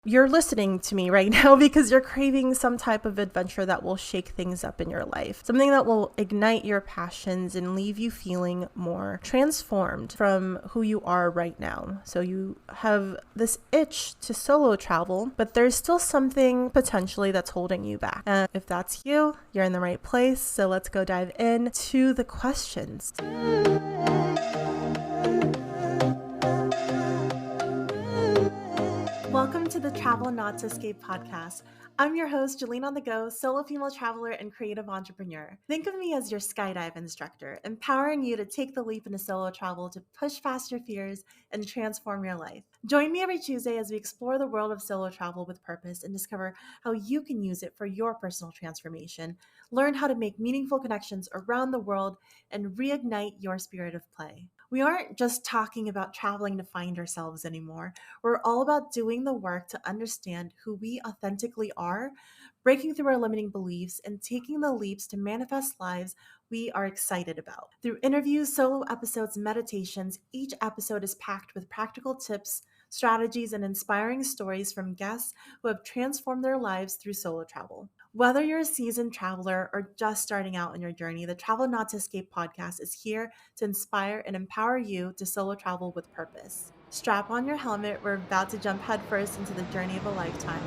You're listening to me right now because you're craving some type of adventure that will shake things up in your life. Something that will ignite your passions and leave you feeling more transformed from who you are right now. So you have this itch to solo travel, but there's still something potentially that's holding you back. If that's you, you're in the right place. So let's go dive in to the questions. Welcome to the Travel Not to Escape podcast. I'm your host, Jolene on the Go, solo female traveler and creative entrepreneur. Think of me as your skydive instructor, empowering you to take the leap into solo travel to push past your fears and transform your life. Join me every Tuesday as we explore the world of solo travel with purpose and discover how you can use it for your personal transformation, learn how to make meaningful connections around the world, and reignite your spirit of play. We aren't just talking about traveling to find ourselves anymore. We're all about doing the work to understand who we authentically are, breaking through our limiting beliefs, and taking the leaps to manifest lives we are excited about. Through interviews, solo episodes, and meditations, each episode is packed with practical tips, strategies, and inspiring stories from guests who have transformed their lives through solo travel. Whether you're a seasoned traveler or just starting out on your journey, the Travel Not to Escape podcast is here to inspire and empower you to solo travel with purpose. Strap on your helmet. We're about to jump headfirst into the journey of a lifetime.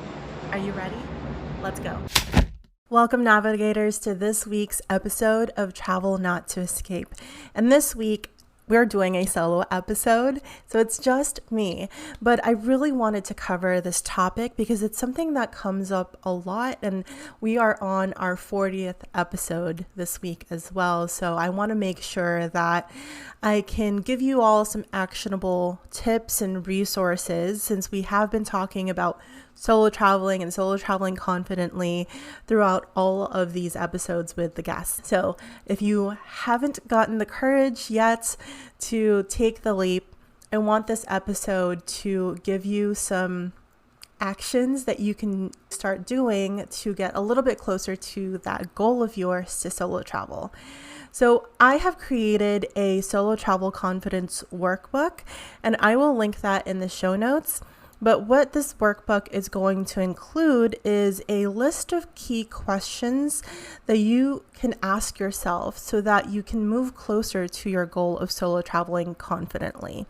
Are you ready? Let's go. Welcome, Navigators, to this week's episode of Travel Not to Escape. And this week, we're doing a solo episode, so it's just me. But I really wanted to cover this topic because it's something that comes up a lot, and we are on our 40th episode this week as well. So I want to make sure that I can give you all some actionable tips and resources, since we have been talking about solo traveling and solo traveling confidently throughout all of these episodes with the guests. So if you haven't gotten the courage yet to take the leap, I want this episode to give you some actions that you can start doing to get a little bit closer to that goal of yours to solo travel. So I have created a Solo Travel Confidence Workbook, and I will link that in the show notes. But what this workbook is going to include is a list of key questions that you can ask yourself so that you can move closer to your goal of solo traveling confidently.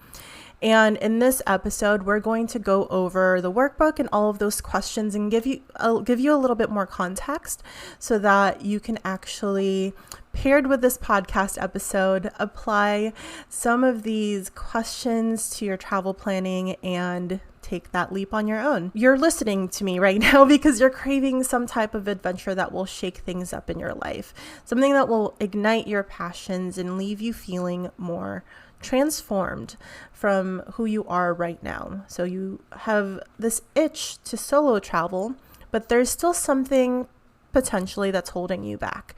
And in this episode, we're going to go over the workbook and all of those questions and give you a little bit more context so that you can actually, paired with this podcast episode, apply some of these questions to your travel planning and take that leap on your own. You're listening to me right now because you're craving some type of adventure that will shake things up in your life, something that will ignite your passions and leave you feeling more transformed from who you are right now. So you have this itch to solo travel, but there's still something potentially that's holding you back.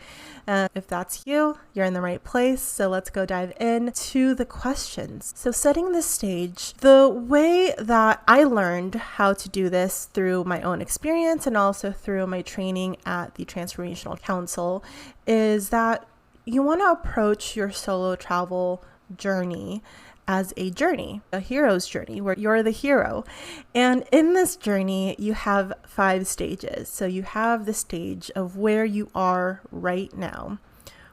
If that's you, you're in the right place. So let's go dive in to the questions. So setting the stage, the way that I learned how to do this through my own experience and also through my training at the Transformational Council is that you want to approach your solo travel journey as a journey, a hero's journey, where you're the hero. And in this journey, you have 5 stages. So you have the stage of where you are right now,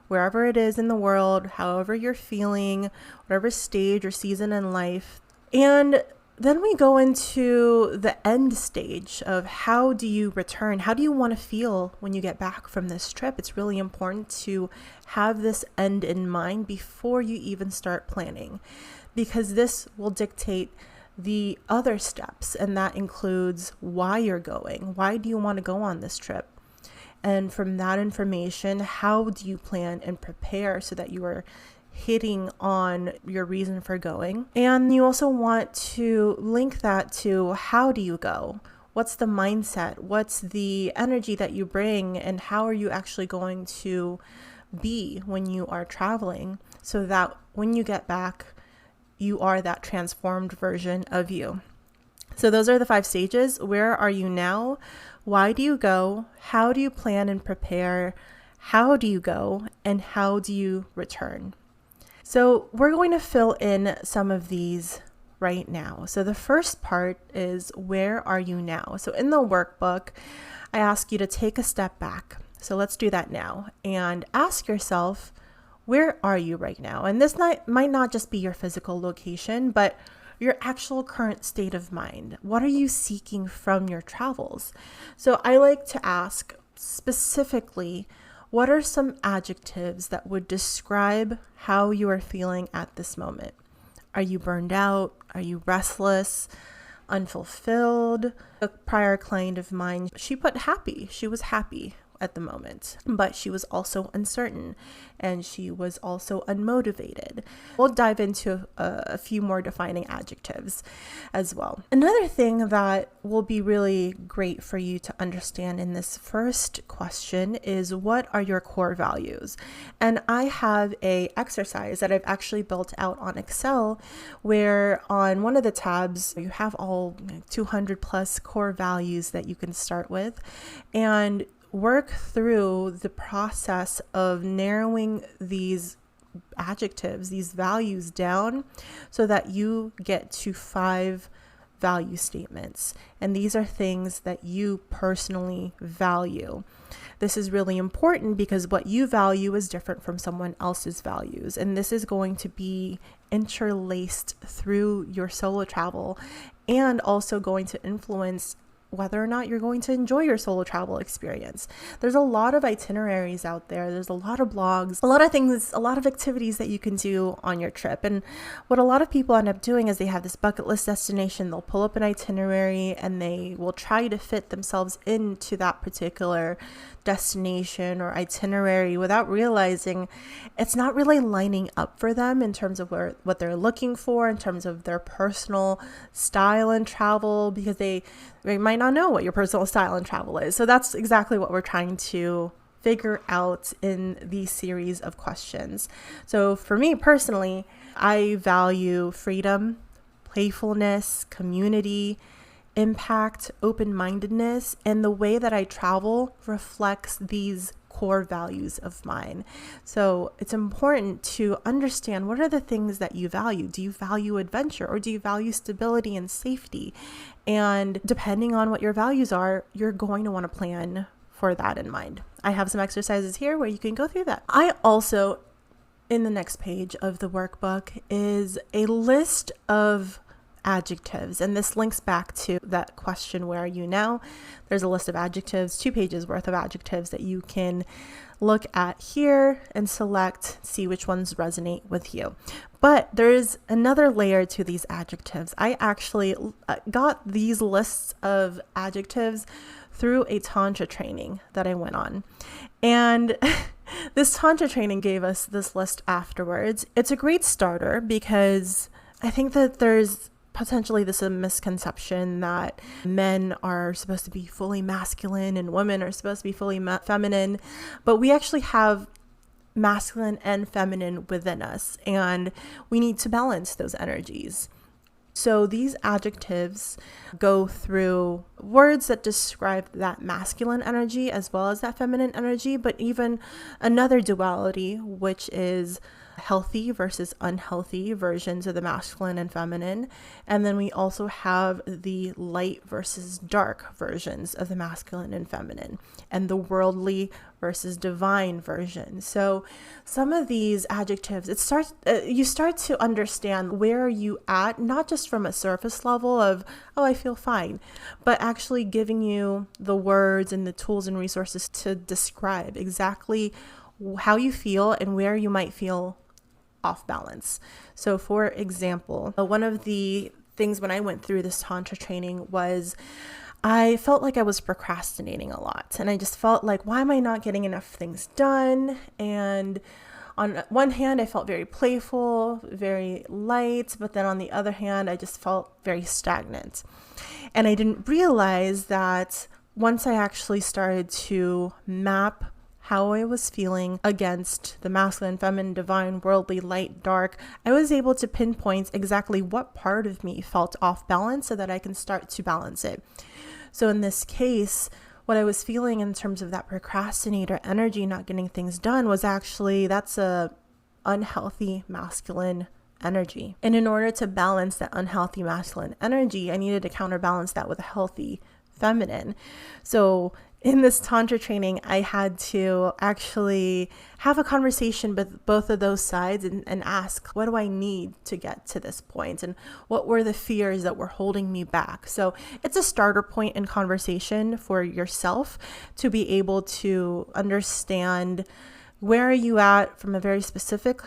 wherever it is in the world, however you're feeling, whatever stage or season in life. And then we go into the end stage of how do you return? How do you want to feel when you get back from this trip? It's really important to have this end in mind before you even start planning, because this will dictate the other steps, and that includes why you're going. Why do you want to go on this trip? And from that information, how do you plan and prepare so that you are hitting on your reason for going? And you also want to link that to how do you go? What's the mindset? What's the energy that you bring? And how are you actually going to be when you are traveling so that when you get back, you are that transformed version of you? So those are the 5 stages. Where are you now? Why do you go? How do you plan and prepare? How do you go? And how do you return? So we're going to fill in some of these right now? So the first part is, where are you now? So in the workbook, I ask you to take a step back. So let's do that now and ask yourself, where are you right now? And this might not just be your physical location, but your actual current state of mind. What are you seeking from your travels? So I like to ask specifically, what are some adjectives that would describe how you are feeling at this moment? Are you burned out? Are you restless? Unfulfilled? A prior client of mine, she put happy. She was happy at the moment, but she was also uncertain and she was also unmotivated. We'll dive into a few more defining adjectives as well. Another thing that will be really great for you to understand in this first question is, what are your core values? And I have a exercise that I've actually built out on Excel, where on one of the tabs you have all 200 plus core values that you can start with, and work through the process of narrowing these adjectives, these values down, so that you get to 5 value statements. And these are things that you personally value. This is really important because what you value is different from someone else's values. And this is going to be interlaced through your solo travel and also going to influence whether or not you're going to enjoy your solo travel experience. There's a lot of itineraries out there. There's a lot of blogs, a lot of things, a lot of activities that you can do on your trip. And what a lot of people end up doing is they have this bucket list destination. They'll pull up an itinerary and they will try to fit themselves into that particular destination or itinerary without realizing it's not really lining up for them in terms of what they're looking for, in terms of their personal style and travel, because they might not know what your personal style and travel is. So that's exactly what we're trying to figure out in these series of questions. So for me personally, I value freedom, playfulness, community, impact, open-mindedness, and the way that I travel reflects these core values of mine. So it's important to understand, what are the things that you value? Do you value adventure, or do you value stability and safety? And depending on what your values are, you're going to want to plan for that in mind. I have some exercises here where you can go through that. I also, in the next page of the workbook, is a list of adjectives, and this links back to that question, where are you now? There's a list of adjectives, 2 pages worth of adjectives that you can look at here and select, see which ones resonate with you. But there's another layer to these adjectives. I actually got these lists of adjectives through a Tantra training that I went on. And this Tantra training gave us this list afterwards. It's a great starter because I think that there's potentially this is a misconception that men are supposed to be fully masculine and women are supposed to be fully feminine, but we actually have masculine and feminine within us, and we need to balance those energies. So these adjectives go through words that describe that masculine energy as well as that feminine energy, but even another duality, which is healthy versus unhealthy versions of the masculine and feminine. And then we also have the light versus dark versions of the masculine and feminine, and the worldly versus divine version. So some of these adjectives, you start to understand where are you at, not just from a surface level of, oh, I feel fine, but actually giving you the words and the tools and resources to describe exactly how you feel and where you might feel off balance. So for example, one of the things when I went through this Tantra training was I felt like I was procrastinating a lot, and I just felt like, why am I not getting enough things done? And on one hand, I felt very playful, very light, but then on the other hand, I just felt very stagnant. And I didn't realize that once I actually started to map how I was feeling against the masculine, feminine, divine, worldly, light, dark, I was able to pinpoint exactly what part of me felt off balance so that I can start to balance it. So in this case, what I was feeling in terms of that procrastinator energy, not getting things done, was actually, that's a unhealthy masculine energy. And in order to balance that unhealthy masculine energy, I needed to counterbalance that with a healthy feminine. So in this Tantra training, I had to actually have a conversation with both of those sides and ask, what do I need to get to this point? And what were the fears that were holding me back? So it's a starter point in conversation for yourself to be able to understand where are you at from a very specific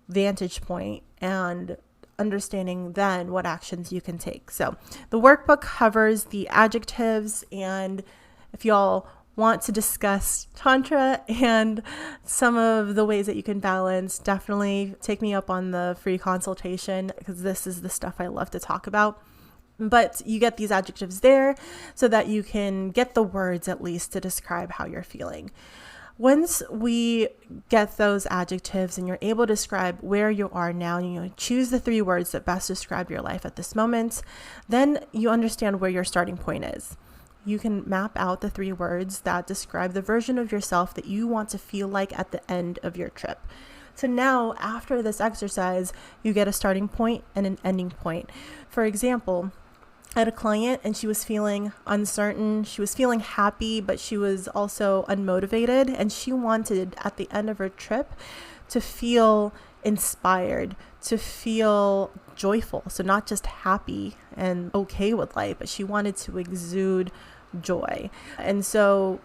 vantage point and understanding then what actions you can take. So the workbook covers the adjectives, and if y'all want to discuss Tantra and some of the ways that you can balance, definitely take me up on the free consultation, because this is the stuff I love to talk about. But you get these adjectives there so that you can get the words at least to describe how you're feeling. Once we get those adjectives and you're able to describe where you are now, you choose the 3 words that best describe your life at this moment, then you understand where your starting point is. You can map out the 3 words that describe the version of yourself that you want to feel like at the end of your trip. So now, after this exercise, you get a starting point and an ending point. For example, I had a client and she was feeling uncertain. She was feeling happy, but she was also unmotivated. And she wanted, at the end of her trip, to feel inspired, to feel joyful. So not just happy and okay with life, but she wanted to exude joy. And so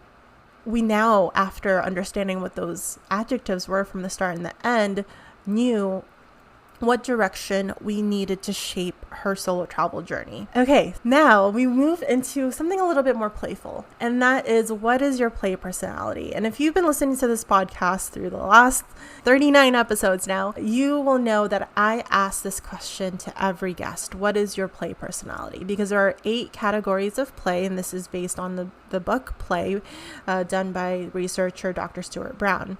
we now, after understanding what those adjectives were from the start and the end, knew what direction we needed to shape her solo travel journey. Okay, now we move into something a little bit more playful, and that is, what is your play personality? And if you've been listening to this podcast through the last 39 episodes now, you will know that I ask this question to every guest. What is your play personality? Because there are 8 categories of play, and this is based on the book Play, done by researcher Dr. Stuart Brown.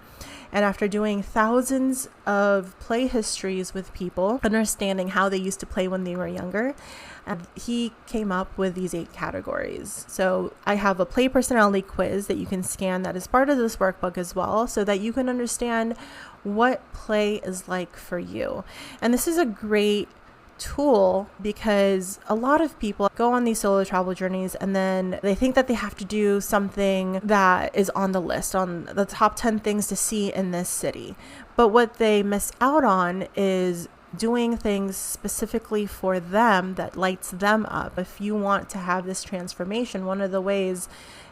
And after doing thousands of play histories with people, understanding how they used to play when they were younger, he came up with these 8 categories. So I have a play personality quiz that you can scan that is part of this workbook as well, so that you can understand what play is like for you. And this is a great tool because a lot of people go on these solo travel journeys and then they think that they have to do something that is on the list, on the top 10 things to see in this city. But what they miss out on is doing things specifically for them that lights them up. If you want to have this transformation, one of the ways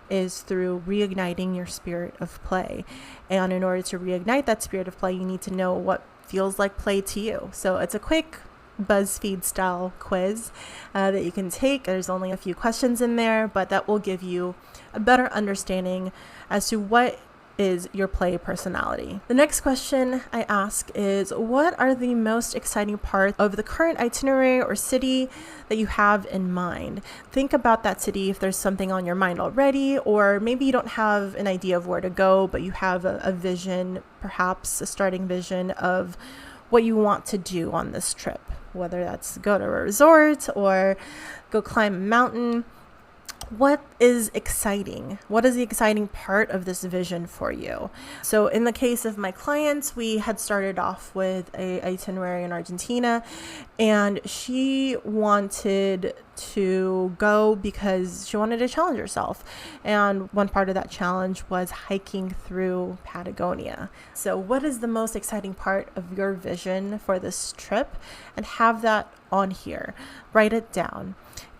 is through reigniting your spirit of play. And in order to reignite that spirit of play, you need to know what feels like play to you. So it's a quick BuzzFeed style quiz that you can take. There's only a few questions in there, but that will give you a better understanding as to what is your play personality. The next question I ask is, what are the most exciting parts of the current itinerary or city that you have in mind? Think about that city if there's something on your mind already, or maybe you don't have an idea of where to go, but you have a vision, perhaps a starting vision of what you want to do on this trip, whether that's go to a resort or go climb a mountain. What is exciting? What is the exciting part of this vision for you? So in the case of my clients, we had started off with a itinerary in Argentina, and she wanted to go because she wanted to challenge herself. And one part of that challenge was hiking through Patagonia. So what is the most exciting part of your vision for this trip? And have that on here. Write it down.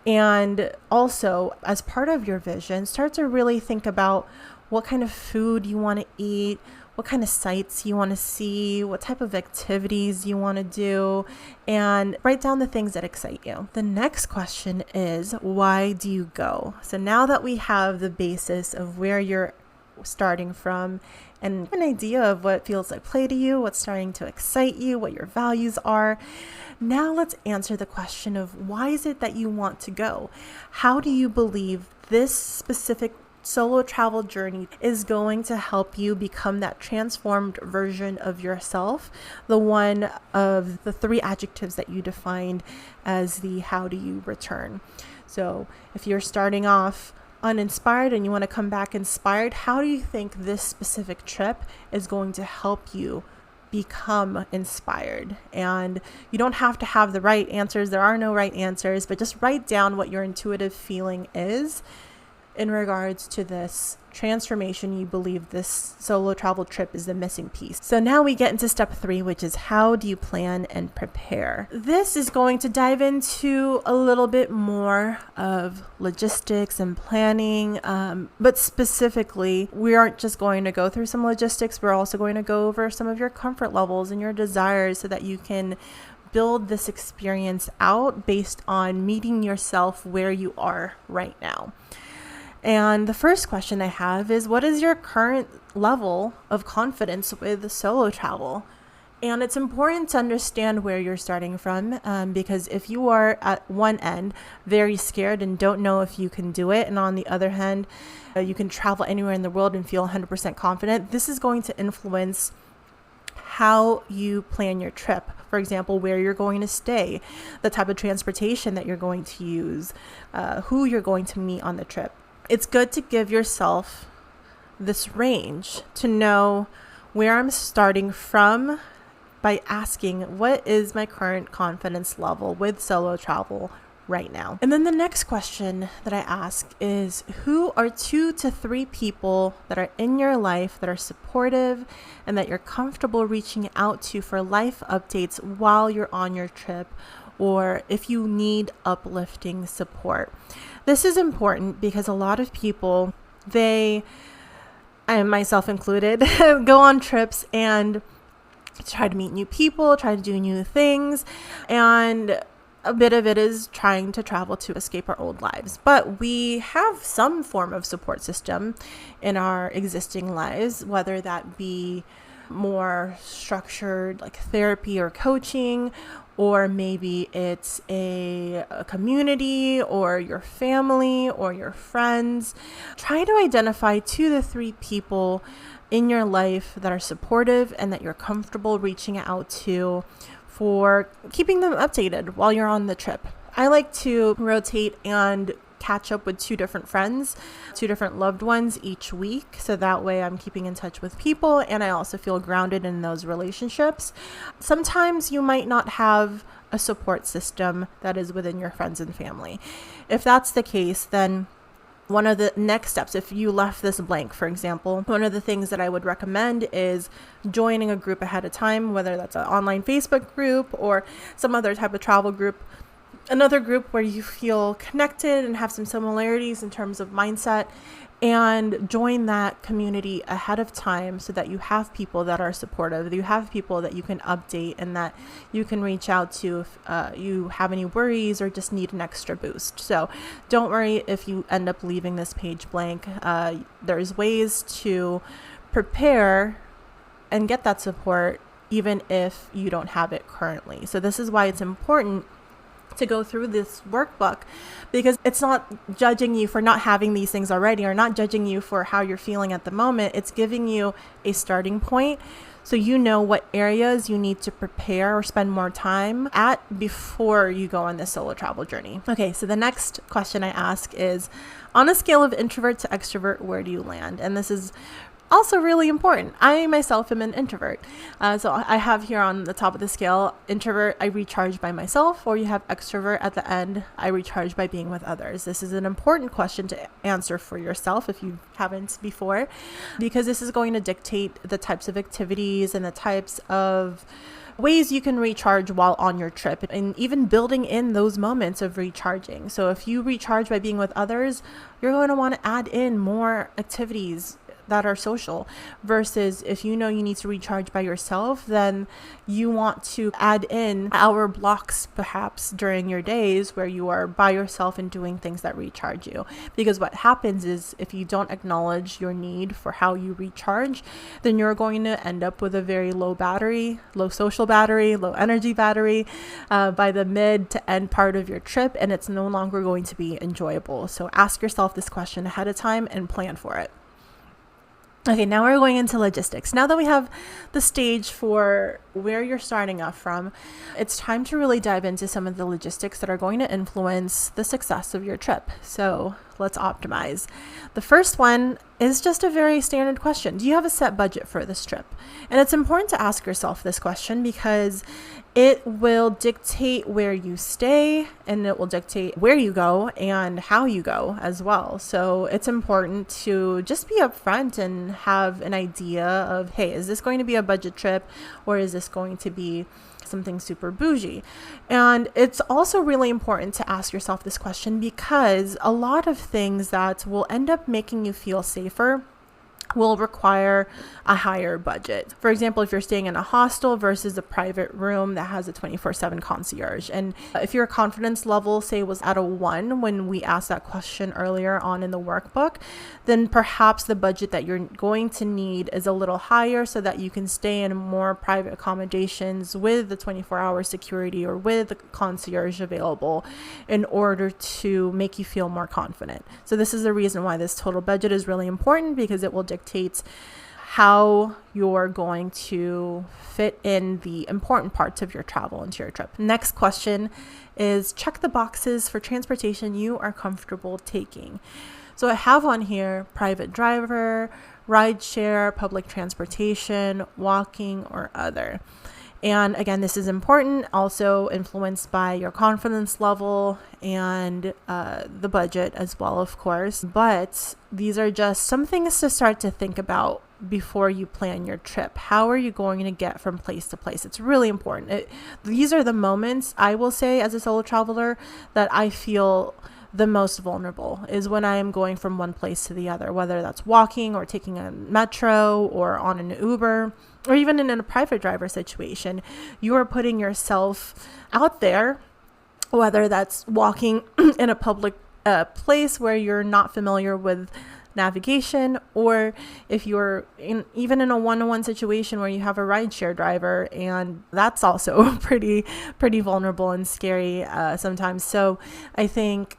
And also, as part of your vision, start to really think about what kind of food you want to eat, what kind of sights you want to see, what type of activities you want to do, and write down the things that excite you. The next question is, why do you go? So now that we have the basis of where you're starting from and an idea of what feels like play to you, what's starting to excite you, what your values are, now let's answer the question of, why is it that you want to go? How do you believe this specific solo travel journey is going to help you become that transformed version of yourself, the one of the 3 adjectives that you defined as the how do you return? So if you're starting off uninspired and you want to come back inspired, how do you think this specific trip is going to help you become inspired. And you don't have to have the right answers. There are no right answers, but just write down what your intuitive feeling is in regards to this transformation you believe this solo travel trip is the missing piece. So now we get into step 3, which is how do you plan and prepare? This is going to dive into a little bit more of logistics and planning, but specifically, we aren't just going to go through some logistics, we're also going to go over some of your comfort levels and your desires so that you can build this experience out based on meeting yourself where you are right now. And the first question I have is, what is your current level of confidence with solo travel? And it's important to understand where you're starting from, because if you are at one end very scared and don't know if you can do it, and on the other hand, you can travel anywhere in the world and feel 100% confident, this is going to influence how you plan your trip. For example, where you're going to stay, the type of transportation that you're going to use, who you're going to meet on the trip. It's good to give yourself this range to know where I'm starting from by asking, what is my current confidence level with solo travel right now? And then the next question that I ask is, who are 2 to 3 people that are in your life that are supportive and that you're comfortable reaching out to for life updates while you're on your trip, or if you need uplifting support? This is important because a lot of people, and myself included, go on trips and try to meet new people, try to do new things, and a bit of it is trying to travel to escape our old lives. But we have some form of support system in our existing lives, whether that be more structured like therapy or coaching, or maybe it's a community or your family or your friends. Try to identify 2 to 3 people in your life that are supportive and that you're comfortable reaching out to for keeping them updated while you're on the trip. I like to rotate and catch up with 2 different friends, 2 different loved ones each week. So that way I'm keeping in touch with people and I also feel grounded in those relationships. Sometimes you might not have a support system that is within your friends and family. If that's the case, then one of the next steps, if you left this blank, for example, one of the things that I would recommend is joining a group ahead of time, whether that's an online Facebook group or some other type of travel group. Another group where you feel connected and have some similarities in terms of mindset, and join that community ahead of time so that you have people that are supportive, you have people that you can update and that you can reach out to if you have any worries or just need an extra boost. So don't worry if you end up leaving this page blank. There's ways to prepare and get that support even if you don't have it currently. So this is why it's important to go through this workbook, because it's not judging you for not having these things already or not judging you for how you're feeling at the moment. It's giving you a starting point so you know what areas you need to prepare or spend more time at before you go on this solo travel journey. Okay, so the next question I ask is, on a scale of introvert to extrovert, where do you land? And this is also really important. I myself am an introvert. So I have here on the top of the scale, introvert, I recharge by myself, or you have extrovert at the end, I recharge by being with others. This is an important question to answer for yourself if you haven't before, because this is going to dictate the types of activities and the types of ways you can recharge while on your trip, and even building in those moments of recharging. So if you recharge by being with others, you're going to want to add in more activities that are social, versus if you know you need to recharge by yourself, then you want to add in hour blocks perhaps during your days where you are by yourself and doing things that recharge you. Because what happens is, if you don't acknowledge your need for how you recharge, then you're going to end up with a very low battery, low social battery, low energy battery by the mid to end part of your trip, and it's no longer going to be enjoyable. So ask yourself this question ahead of time and plan for it. Okay, now we're going into logistics. Now that we have the stage for where you're starting off from, it's time to really dive into some of the logistics that are going to influence the success of your trip. So let's optimize. The first one is just a very standard question. Do you have a set budget for this trip? And it's important to ask yourself this question because it will dictate where you stay, and it will dictate where you go and how you go as well. So it's important to just be upfront and have an idea of, hey, is this going to be a budget trip, or is this going to be something super bougie? And it's also really important to ask yourself this question because a lot of things that will end up making you feel safer will require a higher budget. For example, if you're staying in a hostel versus a private room that has a 24/7 concierge. And if your confidence level, say, was at a 1 when we asked that question earlier on in the workbook, then perhaps the budget that you're going to need is a little higher so that you can stay in more private accommodations with the 24-hour security or with the concierge available in order to make you feel more confident. So this is the reason why this total budget is really important, because it will dictate how you're going to fit in the important parts of your travel into your trip. Next question is check the boxes for transportation you are comfortable taking. So I have on here private driver, ride share, public transportation, walking, or other. And again, this is important, also influenced by your confidence level and the budget as well, of course. But these are just some things to start to think about before you plan your trip. How are you going to get from place to place? It's really important. These are the moments, I will say, as a solo traveler, that I feel the most vulnerable is when I am going from one place to the other, whether that's walking or taking a metro or on an Uber, or even in a private driver situation. You are putting yourself out there, whether that's walking in a public place where you're not familiar with navigation, or if you're even in a one-on-one situation where you have a rideshare driver, and that's also pretty vulnerable and scary sometimes. So I think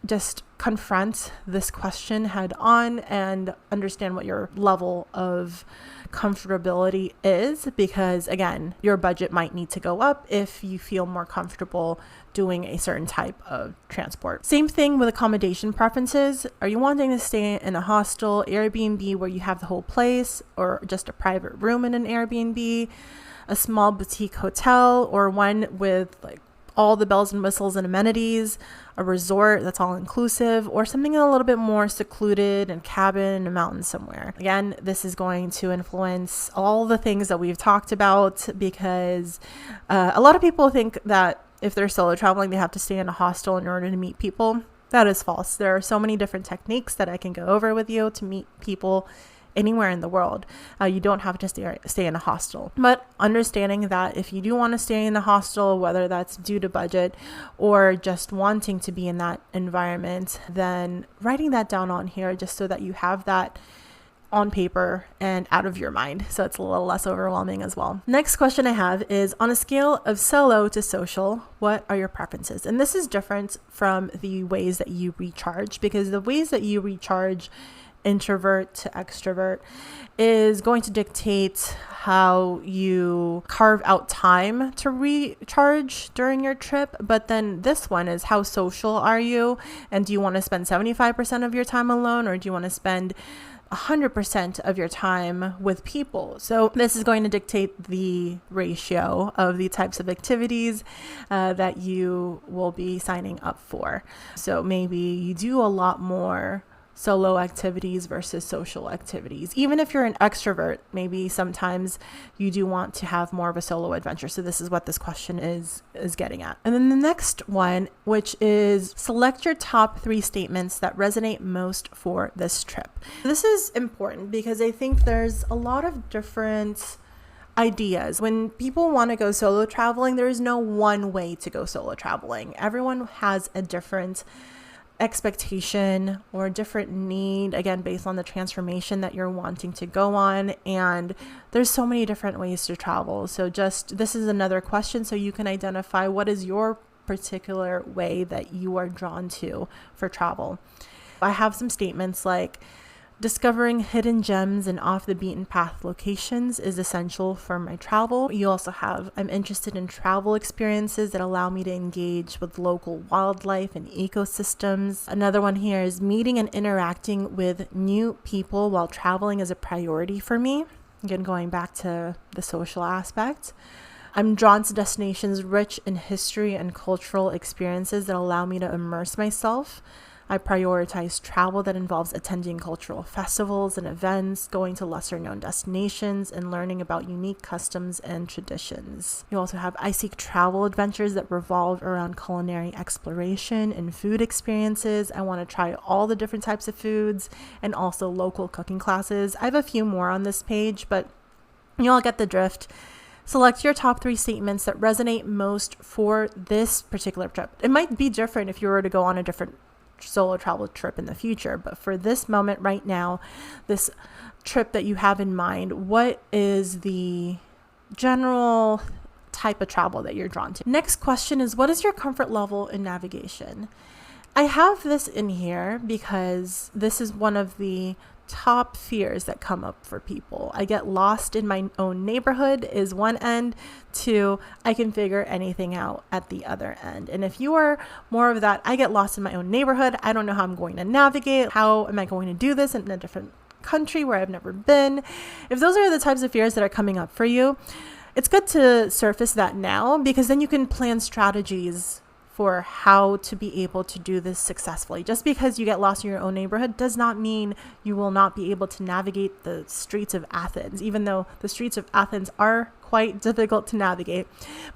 just confront this question head on and understand what your level of comfortability is, because again, your budget might need to go up if you feel more comfortable doing a certain type of transport. Same thing with accommodation preferences. Are you wanting to stay in a hostel, Airbnb, where you have the whole place, or just a private room in an Airbnb, a small boutique hotel, or one with like all the bells and whistles and amenities, a resort that's all inclusive, or something a little bit more secluded and cabin in a mountain somewhere? Again, this is going to influence all the things that we've talked about, because a lot of people think that if they're solo traveling, they have to stay in a hostel in order to meet people. That is false. There are so many different techniques that I can go over with you to meet people anywhere in the world. You don't have to stay in a hostel. But understanding that if you do want to stay in the hostel, whether that's due to budget or just wanting to be in that environment, then writing that down on here just so that you have that on paper and out of your mind, so it's a little less overwhelming as well. Next question I have is, on a scale of solo to social, what are your preferences? And this is different from the ways that you recharge, because the ways that you recharge, introvert to extrovert, is going to dictate how you carve out time to recharge during your trip. But then this one is, how social are you? And do you want to spend 75% of your time alone, or do you want to spend 100% of your time with people? So this is going to dictate the ratio of the types of activities that you will be signing up for. So maybe you do a lot more solo activities versus social activities. Even if you're an extrovert, maybe sometimes you do want to have more of a solo adventure. So this is what this question is getting at. And then the next one, which is, select your top 3 statements that resonate most for this trip. This is important because I think there's a lot of different ideas. When people want to go solo traveling, there is no one way to go solo traveling. Everyone has a different expectation or a different need, again, based on the transformation that you're wanting to go on. And there's so many different ways to travel. So just, this is another question so you can identify what is your particular way that you are drawn to for travel. I have some statements like, Discovering hidden gems and off the beaten path locations is essential for my travel. You also have, I'm interested in travel experiences that allow me to engage with local wildlife and ecosystems. Another one here is meeting and interacting with new people while traveling is a priority for me. Again, going back to the social aspect. I'm drawn to destinations rich in history and cultural experiences that allow me to immerse myself. I prioritize travel that involves attending cultural festivals and events, going to lesser known destinations, and learning about unique customs and traditions. You also have, I seek travel adventures that revolve around culinary exploration and food experiences. I want to try all the different types of foods and also local cooking classes. I have a few more on this page, but you all get the drift. Select your top 3 statements that resonate most for this particular trip. It might be different if you were to go on a different solo travel trip in the future, but for this moment right now, this trip that you have in mind, what is the general type of travel that you're drawn to? Next question is, what is your comfort level in navigation? I have this in here because this is one of the top fears that come up for people. I get lost in my own neighborhood is one end, to I can figure anything out at the other end. And if you are more of that, I get lost in my own neighborhood, I don't know how I'm going to navigate, how am I going to do this in a different country where I've never been. If those are the types of fears that are coming up for you, it's good to surface that now, because then you can plan strategies for how to be able to do this successfully. Just because you get lost in your own neighborhood does not mean you will not be able to navigate the streets of Athens, even though the streets of Athens are quite difficult to navigate.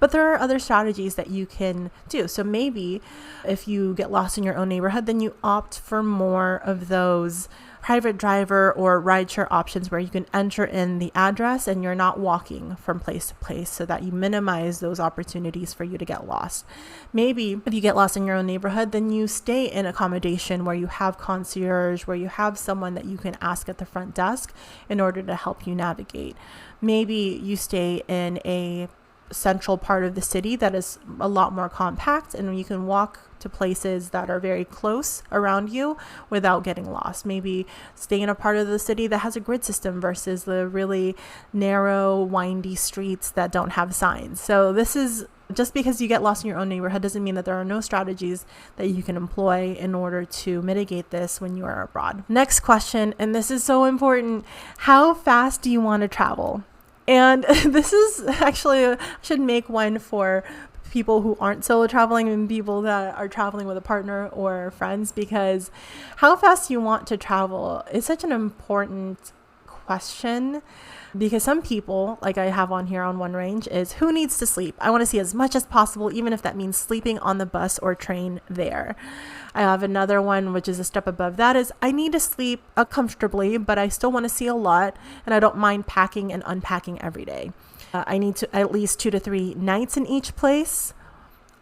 But there are other strategies that you can do. So maybe if you get lost in your own neighborhood, then you opt for more of those private driver or rideshare options where you can enter in the address and you're not walking from place to place, so that you minimize those opportunities for you to get lost. Maybe if you get lost in your own neighborhood, then you stay in accommodation where you have concierge, where you have someone that you can ask at the front desk in order to help you navigate. Maybe you stay in a central part of the city that is a lot more compact and you can walk to places that are very close around you without getting lost. Maybe stay in a part of the city that has a grid system versus the really narrow, windy streets that don't have signs. So this is, just because you get lost in your own neighborhood doesn't mean that there are no strategies that you can employ in order to mitigate this when you are abroad. Next question, and this is so important: how fast do you want to travel? And this is actually, I should make one for people who aren't solo traveling and people that are traveling with a partner or friends, because how fast you want to travel is such an important question. Because some people, like I have on here on one range, is who needs to sleep? I want to see as much as possible, even if that means sleeping on the bus or train there. I have another one, which is a step above that, is I need to sleep comfortably, but I still want to see a lot, and I don't mind packing and unpacking every day. I need to at least 2 to 3 nights in each place.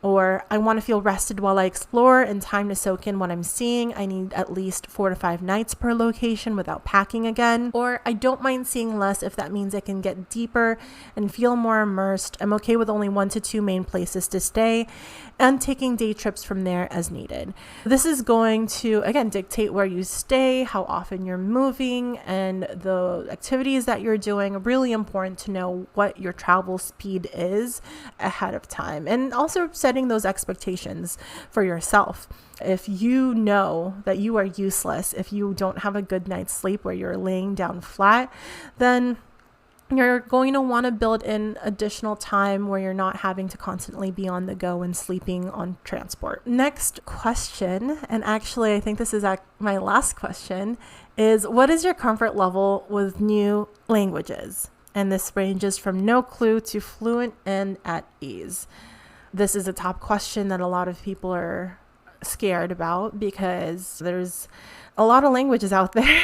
Or I want to feel rested while I explore and time to soak in what I'm seeing. I need at least 4 to 5 nights per location without packing again. Or I don't mind seeing less if that means I can get deeper and feel more immersed. I'm okay with only 1 to 2 main places to stay and taking day trips from there as needed. This is going to, again, dictate where you stay, how often you're moving, and the activities that you're doing. Really important to know what your travel speed is ahead of time, and also setting those expectations for yourself. If you know that you are useless, if you don't have a good night's sleep where you're laying down flat, then you're going to want to build in additional time where you're not having to constantly be on the go and sleeping on transport. Next question, and actually I think this is my last question, is what is your comfort level with new languages? And this ranges from no clue to fluent and at ease. This is a top question that a lot of people are scared about because there's a lot of languages out there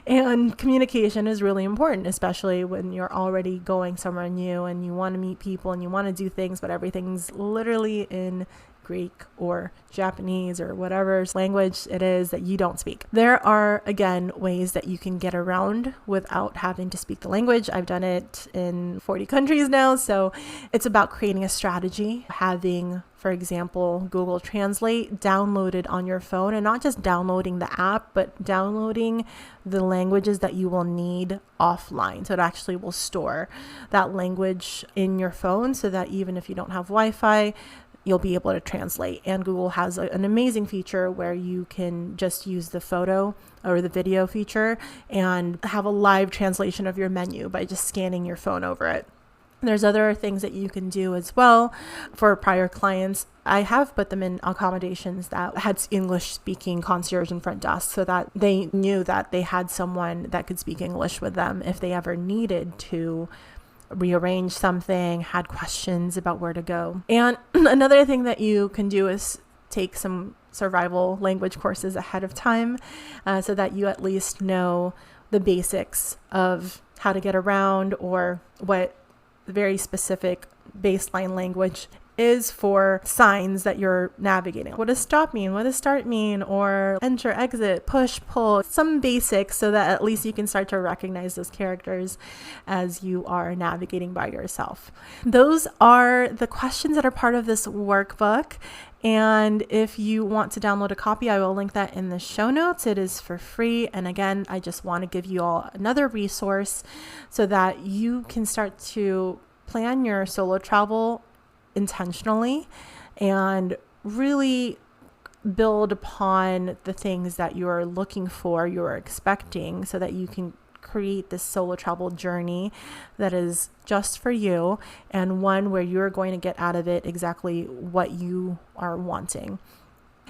and communication is really important, especially when you're already going somewhere new and you want to meet people and you want to do things, but everything's literally in Greek or Japanese or whatever language it is that you don't speak. There are, again, ways that you can get around without having to speak the language. I've done it in 40 countries now, so it's about creating a strategy, having, for example, Google Translate downloaded on your phone, and not just downloading the app, but downloading the languages that you will need offline. So it actually will store that language in your phone so that even if you don't have Wi-Fi, you'll be able to translate. And Google has an amazing feature where you can just use the photo or the video feature and have a live translation of your menu by just scanning your phone over it. There's other things that you can do as well. For prior clients, I have put them in accommodations that had English speaking concierge and front desk so that they knew that they had someone that could speak English with them if they ever needed to rearrange something, had questions about where to go. And another thing that you can do is take some survival language courses ahead of time so that you at least know the basics of how to get around or what very specific baseline language is for signs that you're navigating. What does stop mean? What does start mean? Or enter, exit, push, pull, some basics so that at least you can start to recognize those characters as you are navigating by yourself. Those are the questions that are part of this workbook. And if you want to download a copy, I will link that in the show notes. It is for free. And again, I just want to give you all another resource so that you can start to plan your solo travel intentionally and really build upon the things that you're looking for, you're expecting, so that you can create this solo travel journey that is just for you and one where you're going to get out of it exactly what you are wanting.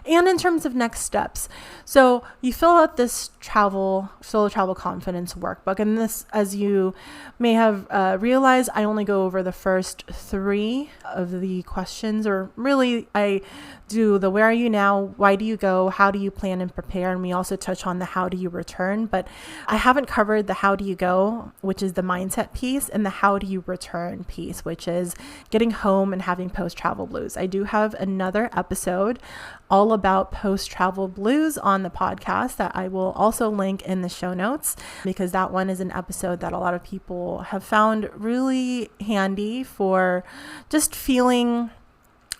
And in terms of next steps, so you fill out this Solo Travel Confidence Workbook. And this, as you may have realized, I only go over the first 3 of the questions, or really I do the where are you now, why do you go, how do you plan and prepare, and we also touch on the how do you return. But I haven't covered the how do you go, which is the mindset piece, and the how do you return piece, which is getting home and having post-travel blues. I do have another episode all about post-travel blues on the podcast that I will also link in the show notes, because that one is an episode that a lot of people have found really handy for just feeling.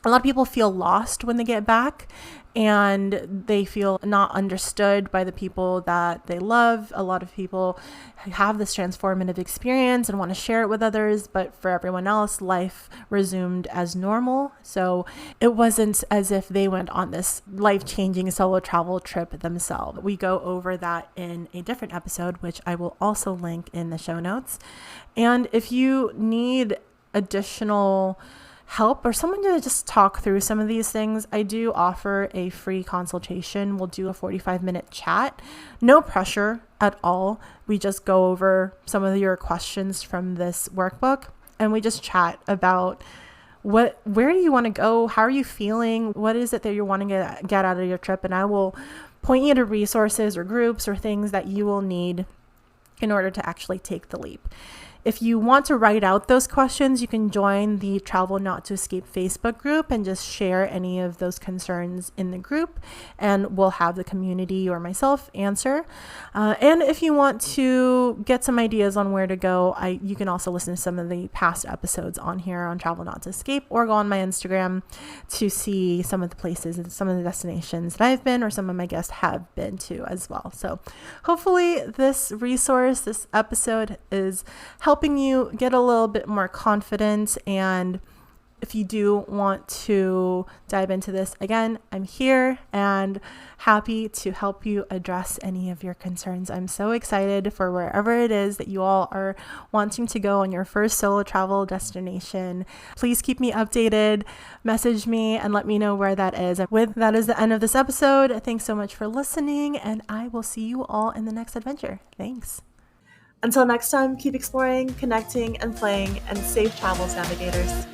A lot of people feel lost when they get back and they feel not understood by the people that they love. A lot of people have this transformative experience and want to share it with others, but for everyone else, life resumed as normal. So it wasn't as if they went on this life-changing solo travel trip themselves. We go over that in a different episode, which I will also link in the show notes. And if you need additional help or someone to just talk through some of these things, I do offer a free consultation. We'll do a 45-minute chat. No pressure at all. We just go over some of your questions from this workbook and we just chat about where do you want to go? How are you feeling? What is it that you're wanting to get out of your trip? And I will point you to resources or groups or things that you will need in order to actually take the leap. If you want to write out those questions, you can join the Travel Not to Escape Facebook group and just share any of those concerns in the group, and we'll have the community or myself answer. And if you want to get some ideas on where to go, you can also listen to some of the past episodes on here on Travel Not to Escape, or go on my Instagram to see some of the places and some of the destinations that I've been or some of my guests have been to as well. So hopefully this resource, this episode is helping you get a little bit more confidence. And if you do want to dive into this, again, I'm here and happy to help you address any of your concerns. I'm so excited for wherever it is that you all are wanting to go on your first solo travel destination. Please keep me updated, message me, and let me know where that is. And that is the end of this episode. Thanks so much for listening, and I will see you all in the next adventure. Thanks. Until next time, keep exploring, connecting, and playing, and safe travels, navigators.